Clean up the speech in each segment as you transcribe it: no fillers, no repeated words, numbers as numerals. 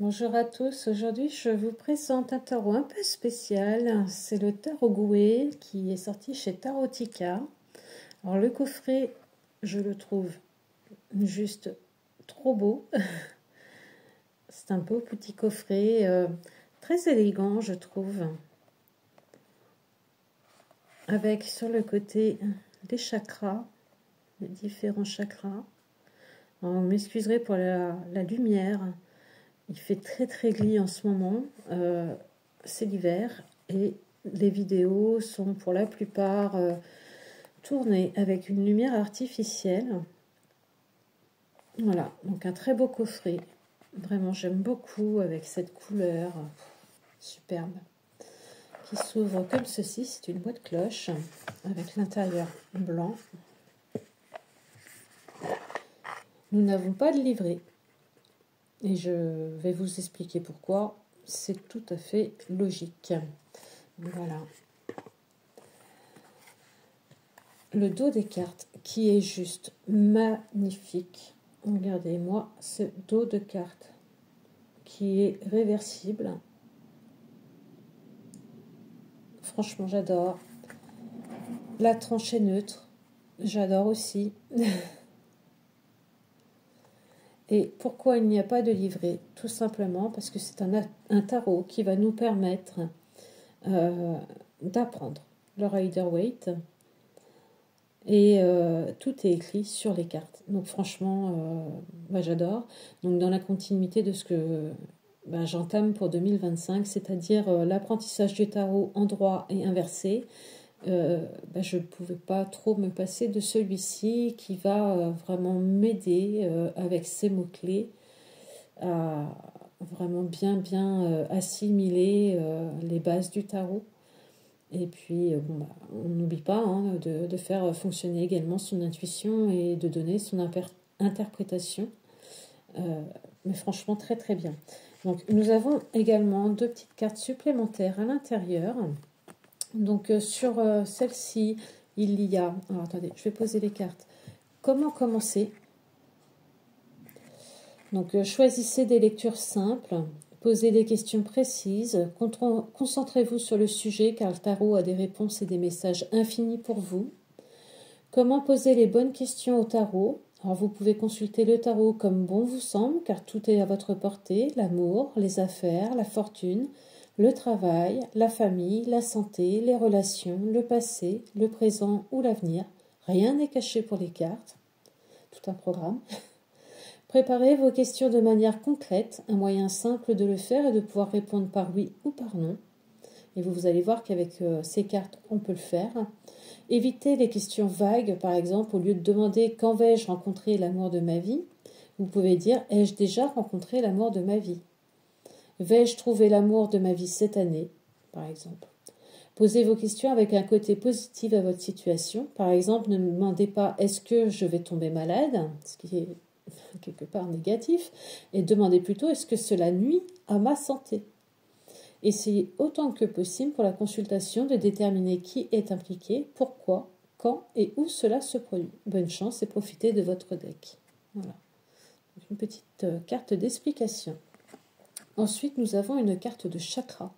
Bonjour à tous, aujourd'hui je vous présente un tarot un peu spécial, c'est le tarot Goué qui est sorti chez Tarotica. Alors le coffret, je le trouve juste trop beau, c'est un beau petit coffret, très élégant je trouve, avec sur le côté les chakras, les différents chakras. Alors, vous m'excuserez pour la lumière. Il fait très gris en ce moment, c'est l'hiver et les vidéos sont pour la plupart tournées avec une lumière artificielle. Voilà, donc un très beau coffret, vraiment j'aime beaucoup avec cette couleur superbe qui s'ouvre comme ceci. C'est une boîte cloche avec l'intérieur blanc. Nous n'avons pas de livret. Et je vais vous expliquer pourquoi. C'est tout à fait logique. Voilà. Le dos des cartes qui est juste magnifique. Regardez-moi ce dos de cartes qui est réversible. Franchement, j'adore. La tranchée neutre, j'adore aussi. Et pourquoi il n'y a pas de livret? Tout simplement parce que c'est un tarot qui va nous permettre d'apprendre le Rider-Waite. Et tout est écrit sur les cartes. Donc franchement, j'adore. Donc dans la continuité de ce que j'entame pour 2025, c'est-à-dire l'apprentissage du tarot en droit et inversé, je ne pouvais pas trop me passer de celui-ci qui va vraiment m'aider avec ces mots-clés à vraiment bien assimiler les bases du tarot. Et puis, on n'oublie pas de faire fonctionner également son intuition et de donner son interprétation. Mais franchement, très bien. Donc, nous avons également deux petites cartes supplémentaires à l'intérieur. Donc sur celle-ci, il y a... Alors attendez, je vais poser les cartes. Comment commencer? Donc choisissez des lectures simples, posez des questions précises, concentrez-vous sur le sujet car le tarot a des réponses et des messages infinis pour vous. Comment poser les bonnes questions au tarot? Alors vous pouvez consulter le tarot comme bon vous semble car tout est à votre portée, l'amour, les affaires, la fortune, le travail, la famille, la santé, les relations, le passé, le présent ou l'avenir. Rien n'est caché pour les cartes. Tout un programme. Préparez vos questions de manière concrète. Un moyen simple de le faire est de pouvoir répondre par oui ou par non. Et vous allez voir qu'avec ces cartes, on peut le faire. Évitez les questions vagues. Par exemple, au lieu de demander « Quand vais-je rencontrer l'amour de ma vie ?» vous pouvez dire « Ai-je déjà rencontré l'amour de ma vie ?» Vais-je trouver l'amour de ma vie cette année, par exemple? Posez vos questions avec un côté positif à votre situation. Par exemple, ne me demandez pas « Est-ce que je vais tomber malade ?» ce qui est quelque part négatif. Et demandez plutôt « Est-ce que cela nuit à ma santé ?» Essayez autant que possible pour la consultation de déterminer qui est impliqué, pourquoi, quand et où cela se produit. Bonne chance et profitez de votre deck. Voilà. Une petite carte d'explication. Ensuite, nous avons une carte de chakra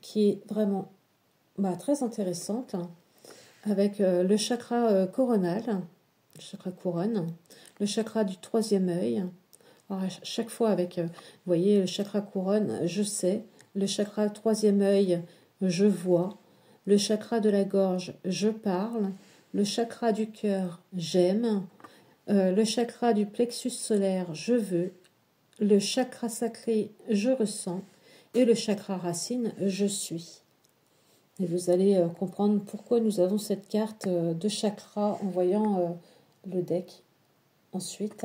qui est vraiment très intéressante avec le chakra coronal, le chakra couronne, le chakra du troisième œil. Alors, à chaque fois avec, vous voyez, le chakra couronne, je sais, le chakra troisième œil, je vois, le chakra de la gorge, je parle, le chakra du cœur, j'aime, le chakra du plexus solaire, je veux, le chakra sacré, je ressens, et le chakra racine, je suis. Et vous allez comprendre pourquoi nous avons cette carte de chakra en voyant le deck ensuite.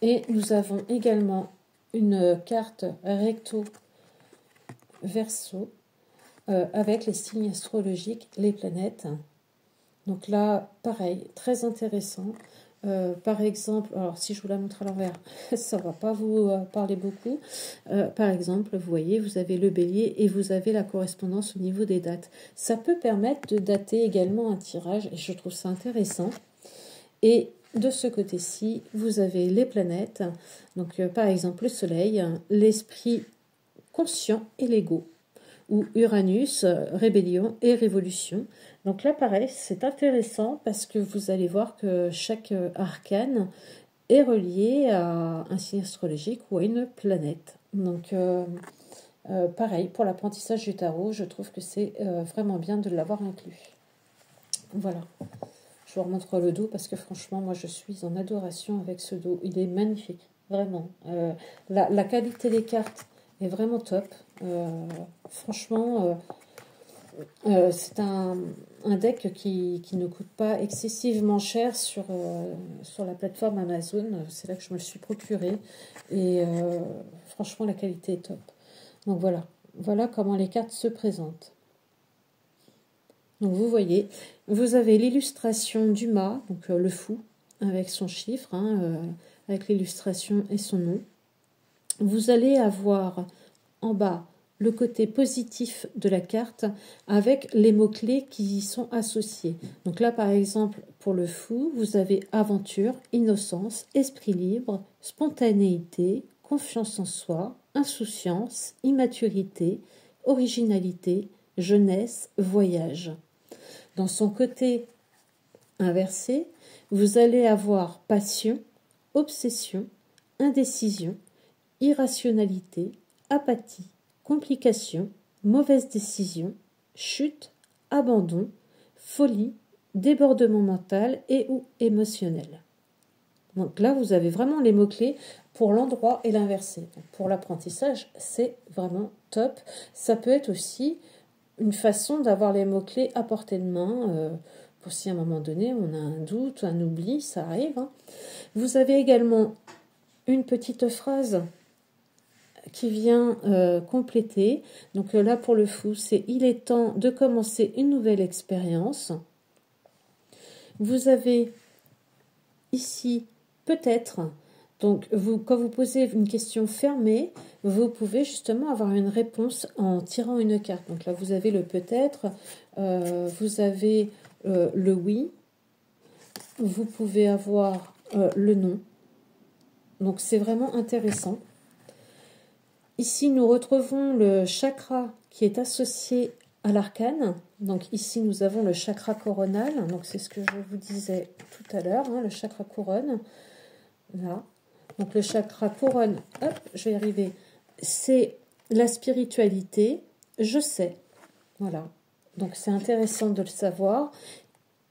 Et nous avons également une carte recto verso avec les signes astrologiques, les planètes. Donc là, pareil, très intéressant. Par exemple, alors si je vous la montre à l'envers, ça ne va pas vous parler beaucoup. Par exemple, vous voyez, vous avez le bélier et vous avez la correspondance au niveau des dates. Ça peut permettre de dater également un tirage et je trouve ça intéressant. Et de ce côté-ci, vous avez les planètes. Donc, par exemple, le Soleil, l'esprit conscient et l'ego. Ou Uranus, rébellion et révolution. Donc là, pareil, c'est intéressant parce que vous allez voir que chaque arcane est relié à un signe astrologique ou à une planète. Donc, pareil, pour l'apprentissage du tarot, je trouve que c'est vraiment bien de l'avoir inclus. Voilà. Je vous remontre le dos parce que franchement, moi, je suis en adoration avec ce dos. Il est magnifique, vraiment. La qualité des cartes est vraiment top. Franchement, c'est un deck qui ne coûte pas excessivement cher sur la plateforme Amazon. C'est là que je me le suis procuré. Et franchement, la qualité est top. Donc voilà comment les cartes se présentent. Donc vous voyez, vous avez l'illustration du mât, donc le fou, avec son chiffre, avec l'illustration et son nom. Vous allez avoir en bas le côté positif de la carte avec les mots-clés qui y sont associés. Donc là, par exemple, pour le fou, vous avez aventure, innocence, esprit libre, spontanéité, confiance en soi, insouciance, immaturité, originalité, jeunesse, voyage. Dans son côté inversé, vous allez avoir passion, obsession, indécision, irrationalité, apathie, complication, mauvaise décision, chute, abandon, folie, débordement mental et ou émotionnel. Donc là, vous avez vraiment les mots-clés pour l'endroit et l'inversé. Pour l'apprentissage, c'est vraiment top. Ça peut être aussi une façon d'avoir les mots-clés à portée de main, pour si à un moment donné on a un doute, un oubli, ça arrive. Vous avez également une petite phrase qui vient compléter. Donc là pour le fou, c'est « Il est temps de commencer une nouvelle expérience ». Vous avez ici « Peut-être ». Donc, quand vous posez une question fermée, vous pouvez justement avoir une réponse en tirant une carte. Donc là, vous avez le peut-être, vous avez le oui, vous pouvez avoir le non. Donc, c'est vraiment intéressant. Ici, nous retrouvons le chakra qui est associé à l'arcane. Donc ici, nous avons le chakra coronal. Donc c'est ce que je vous disais tout à l'heure, le chakra couronne. Là. Donc le chakra couronne, hop, je vais y arriver, c'est la spiritualité, je sais. Voilà, donc c'est intéressant de le savoir.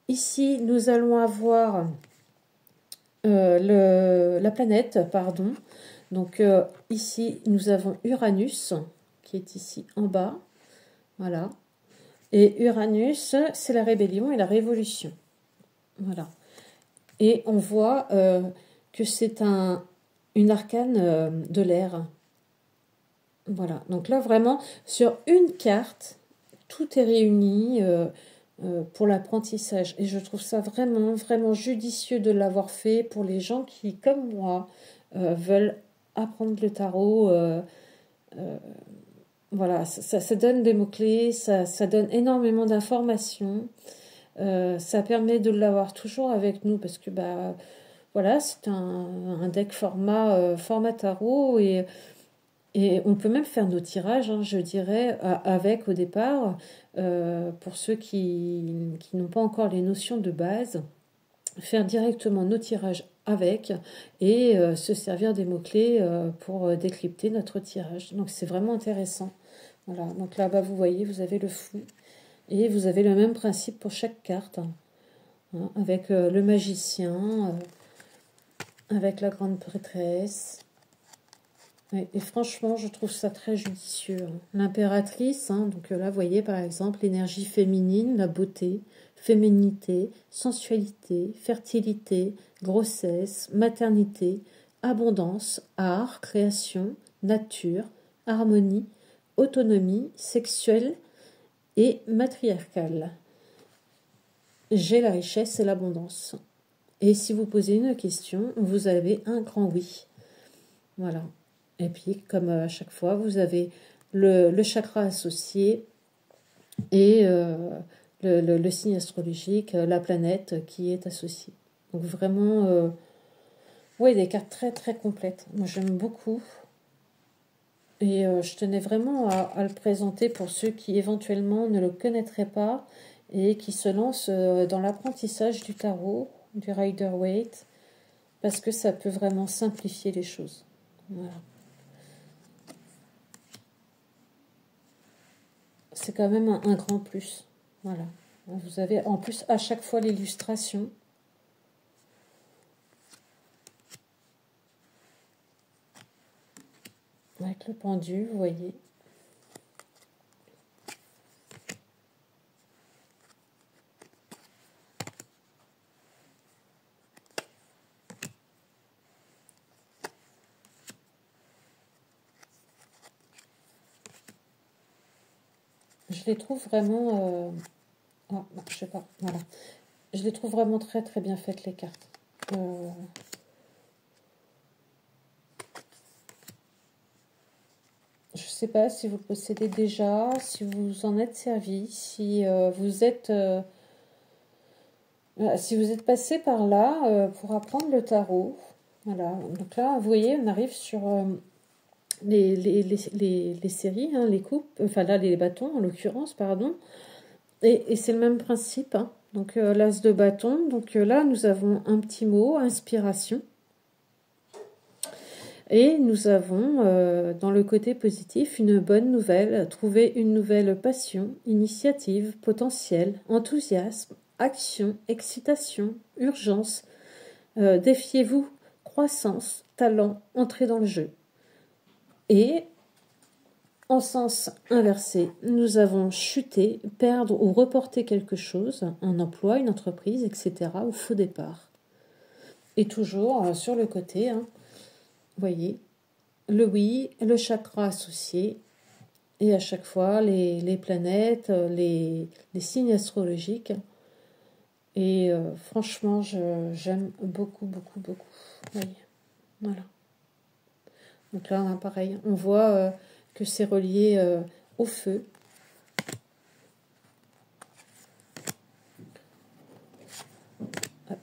Ici, nous allons avoir la planète, pardon. Donc ici, nous avons Uranus, qui est ici en bas. Voilà. Et Uranus, c'est la rébellion et la révolution. Voilà. Et on voit que c'est une arcane de l'air. Voilà, donc là vraiment, sur une carte, tout est réuni pour l'apprentissage. Et je trouve ça vraiment, vraiment judicieux de l'avoir fait pour les gens qui, comme moi, veulent apprendre le tarot. Voilà, ça donne des mots-clés, ça donne énormément d'informations. Ça permet de l'avoir toujours avec nous parce que voilà, c'est un deck format tarot et on peut même faire nos tirages, je dirais, avec au départ, pour ceux qui n'ont pas encore les notions de base, faire directement nos tirages avec et se servir des mots-clés pour décrypter notre tirage. Donc c'est vraiment intéressant. Voilà, donc là-bas, vous voyez, vous avez le fou et vous avez le même principe pour chaque carte, avec le magicien, avec la grande prêtresse. Et franchement, je trouve ça très judicieux. L'impératrice, donc là, vous voyez par exemple l'énergie féminine, la beauté, féminité, sensualité, fertilité, grossesse, maternité, abondance, art, création, nature, harmonie, autonomie, sexuelle et matriarcale. J'ai la richesse et l'abondance. Et si vous posez une question, vous avez un grand oui. Voilà. Et puis, comme à chaque fois, vous avez le chakra associé et le signe astrologique, la planète qui est associée. Donc vraiment, ouais, des cartes très très complètes. Moi j'aime beaucoup. Et je tenais vraiment à le présenter pour ceux qui éventuellement ne le connaîtraient pas et qui se lancent dans l'apprentissage du tarot, du Rider-Waite, parce que ça peut vraiment simplifier les choses. Voilà. C'est quand même un grand plus. Voilà. Vous avez en plus à chaque fois l'illustration. Avec le pendu, vous voyez. Je les trouve vraiment... Ah, je sais pas, voilà. Je les trouve vraiment très très bien faites les cartes. Je ne sais pas si vous le possédez déjà, si vous en êtes servi, si vous êtes passé par là pour apprendre le tarot. Voilà. Donc là, vous voyez, on arrive sur les séries, hein, les coupes, enfin là les bâtons en l'occurrence, pardon. Et c'est le même principe. Hein. Donc l'as de bâton. Donc là, nous avons un petit mot, inspiration. Et nous avons, dans le côté positif, une bonne nouvelle. Trouver une nouvelle passion, initiative, potentiel, enthousiasme, action, excitation, urgence. Défiez-vous, croissance, talent, entrez dans le jeu. Et en sens inversé, nous avons chuté, perdre ou reporter quelque chose, un emploi, une entreprise, etc. ou faux départ. Et toujours sur le côté, hein, vous voyez, le oui, le chakra associé, et à chaque fois les planètes, les signes astrologiques. Et franchement, j'aime beaucoup, beaucoup, beaucoup. Vous voyez, voilà. Donc là, hein, pareil, on voit que c'est relié au feu. Hop.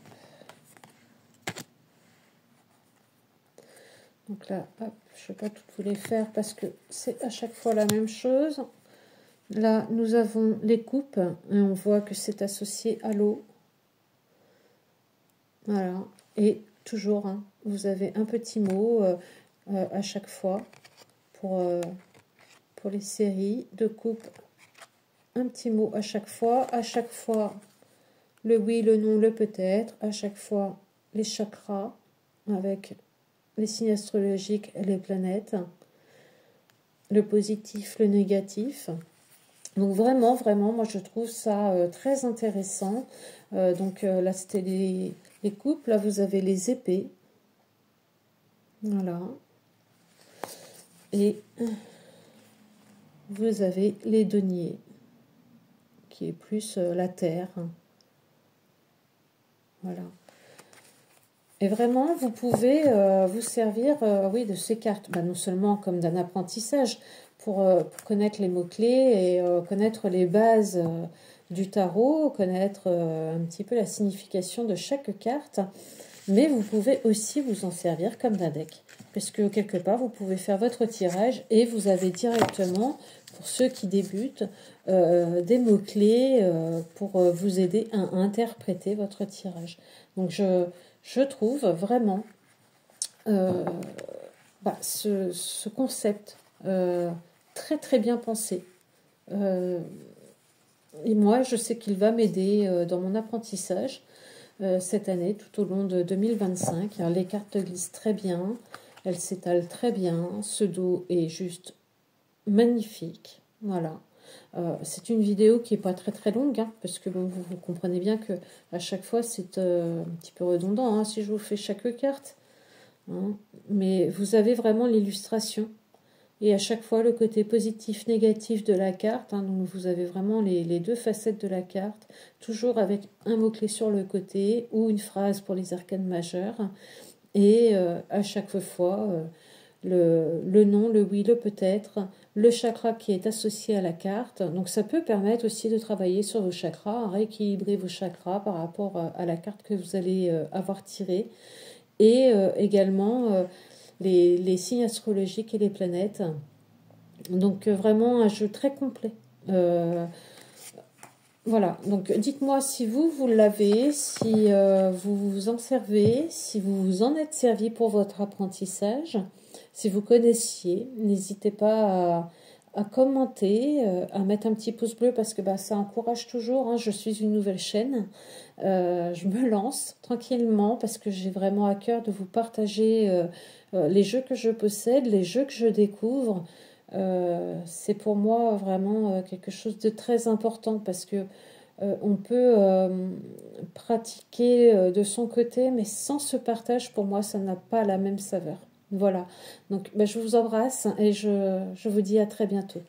Donc là, hop, je ne vais pas toutes vous les faire parce que c'est à chaque fois la même chose. Là, nous avons les coupes et on voit que c'est associé à l'eau. Voilà. Et toujours, hein, vous avez un petit mot à chaque fois pour les séries de coupes. Un petit mot à chaque fois. À chaque fois, le oui, le non, le peut-être. À chaque fois, les chakras avec les signes astrologiques et les planètes. Le positif, le négatif. Donc vraiment, vraiment, moi je trouve ça très intéressant. Donc là, c'était les coupes. Là, vous avez les épées. Voilà. Et vous avez les deniers, qui est plus la terre. Voilà. Et vraiment, vous pouvez vous servir oui, de ces cartes, non seulement comme d'un apprentissage, pour connaître les mots-clés et connaître les bases du tarot, connaître un petit peu la signification de chaque carte, mais vous pouvez aussi vous en servir comme d'un deck, parce que quelque part, vous pouvez faire votre tirage et vous avez directement, pour ceux qui débutent, des mots-clés pour vous aider à interpréter votre tirage. Donc je trouve vraiment ce concept très très bien pensé. Et moi, je sais qu'il va m'aider dans mon apprentissage cette année, tout au long de 2025. Alors, les cartes glissent très bien, elles s'étalent très bien, ce dos est juste magnifique. Voilà. C'est une vidéo qui n'est pas très très longue, hein, parce que bon, vous comprenez bien que à chaque fois c'est un petit peu redondant hein, si je vous fais chaque carte. Hein, mais vous avez vraiment l'illustration et à chaque fois le côté positif, négatif de la carte. Hein, donc vous avez vraiment les deux facettes de la carte, toujours avec un mot-clé sur le côté ou une phrase pour les arcanes majeures. Et à chaque fois, le non, le oui, le peut-être, le chakra qui est associé à la carte. Donc ça peut permettre aussi de travailler sur vos chakras, à rééquilibrer vos chakras par rapport à la carte que vous allez avoir tirée. Et également les signes astrologiques et les planètes. Donc vraiment un jeu très complet. Voilà, donc dites-moi si vous l'avez, si vous vous en servez, si vous vous en êtes servi pour votre apprentissage, si vous connaissiez, n'hésitez pas à commenter, à mettre un petit pouce bleu parce que ça encourage toujours, hein. Je suis une nouvelle chaîne, je me lance tranquillement parce que j'ai vraiment à cœur de vous partager les jeux que je possède, les jeux que je découvre. C'est pour moi vraiment quelque chose de très important parce que on peut pratiquer de son côté, mais sans ce partage, pour moi, ça n'a pas la même saveur. Voilà, donc je vous embrasse et je vous dis à très bientôt.